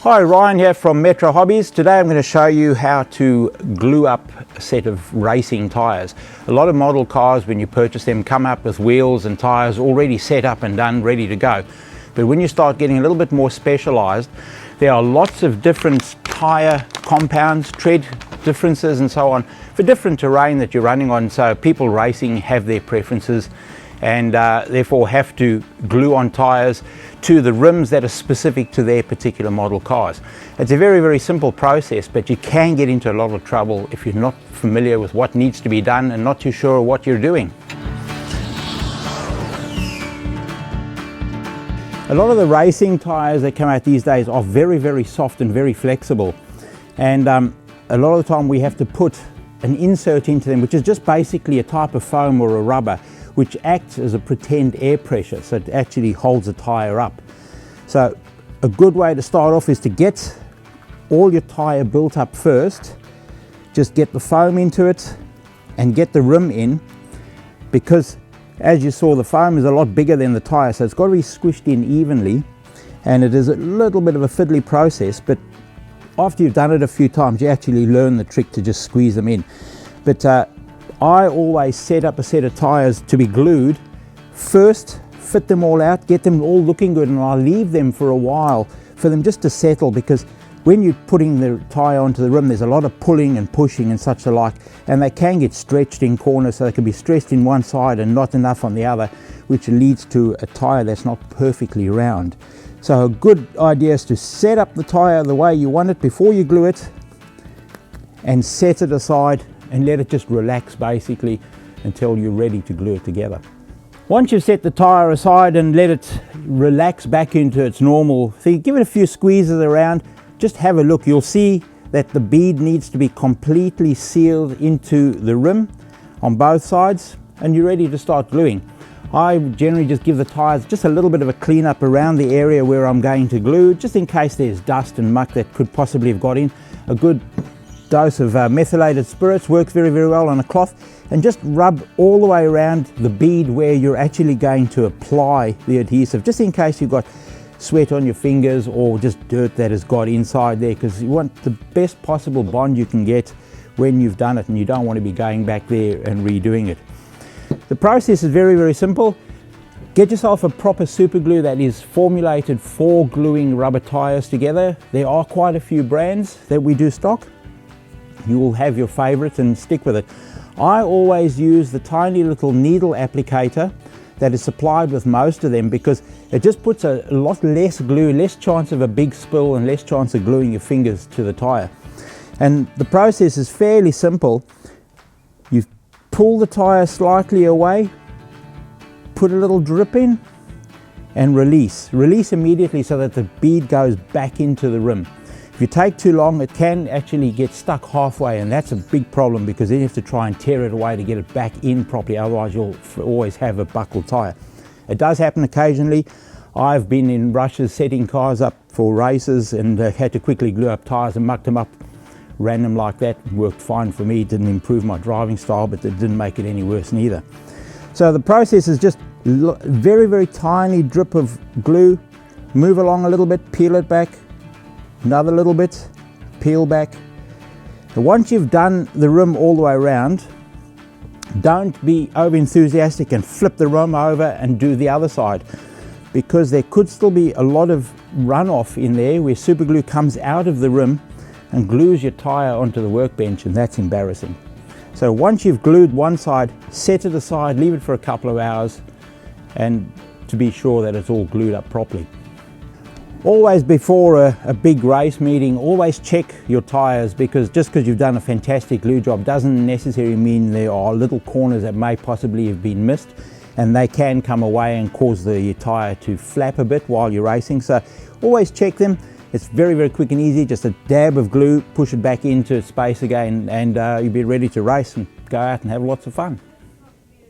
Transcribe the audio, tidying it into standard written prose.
Hi, Ryan here from Metro Hobbies. Today I'm going to show you how to glue up a set of racing tyres. A lot of model cars, when you purchase them, come up with wheels and tyres already set up and done, ready to go. But when you start getting a little bit more specialised, there are lots of different tyre compounds, tread differences and so on for different terrain that you're running on. So people racing have their preferences and therefore have to glue on tyres to the rims that are specific to their particular model cars. It's a very, very simple process, but you can get into a lot of trouble if you're not familiar with what needs to be done and not too sure what you're doing. A lot of the racing tyres that come out these days are very, very soft and very flexible. And a lot of the time we have to put an insert into them, which is just basically a type of foam or a rubber, which acts as a pretend air pressure, so it actually holds the tyre up. So a good way to start off is to get all your tyre built up first. Just get the foam into it and get the rim in, because as you saw, the foam is a lot bigger than the tyre, so it's got to be squished in evenly, and it is a little bit of a fiddly process, but after you've done it a few times you actually learn the trick to just squeeze them in. But I always set up a set of tyres to be glued first, fit them all out, get them all looking good, and I leave them for a while for them just to settle, because when you're putting the tyre onto the rim there's a lot of pulling and pushing and such alike, and they can get stretched in corners, so they can be stretched in one side and not enough on the other, which leads to a tyre that's not perfectly round. So a good idea is to set up the tyre the way you want it before you glue it, and set it aside and let it just relax basically until you're ready to glue it together. Once you've set the tyre aside and let it relax back into its normal thing, give it a few squeezes around, just have a look. You'll see that the bead needs to be completely sealed into the rim on both sides, and you're ready to start gluing. I generally just give the tyres just a little bit of a clean up around the area where I'm going to glue, just in case there's dust and muck that could possibly have got in. A good dose of methylated spirits works very, very well on a cloth, and just rub all the way around the bead where you're actually going to apply the adhesive, just in case you've got sweat on your fingers or just dirt that has got inside there, because you want the best possible bond you can get when you've done it, and you don't want to be going back there and redoing it. The process is very, very simple. Get yourself a proper super glue that is formulated for gluing rubber tyres together. There are quite a few brands that we do stock. You will have your favourites and stick with it. I always use the tiny little needle applicator that is supplied with most of them, because it just puts a lot less glue, less chance of a big spill and less chance of gluing your fingers to the tyre. And the process is fairly simple. You pull the tyre slightly away, put a little drip in and release. Release immediately so that the bead goes back into the rim. If you take too long, it can actually get stuck halfway, and that's a big problem, because then you have to try and tear it away to get it back in properly, otherwise you'll always have a buckled tyre. It does happen occasionally. I've been in rushes setting cars up for races and had to quickly glue up tyres and muck them up random like that. It worked fine for me. It didn't improve my driving style, but it didn't make it any worse neither. So the process is just very, very tiny drip of glue, move along a little bit, peel it back, another little bit, peel back. And once you've done the rim all the way around, don't be over enthusiastic and flip the rim over and do the other side, because there could still be a lot of runoff in there where super glue comes out of the rim and glues your tyre onto the workbench, and that's embarrassing. So once you've glued one side, set it aside, leave it for a couple of hours, and to be sure that it's all glued up properly. Always before a big race meeting, always check your tyres, because just because you've done a fantastic glue job doesn't necessarily mean there are little corners that may possibly have been missed, and they can come away and cause the tyre to flap a bit while you're racing. So always check them. It's very, very quick and easy. Just a dab of glue, push it back into space again, and you'll be ready to race and go out and have lots of fun.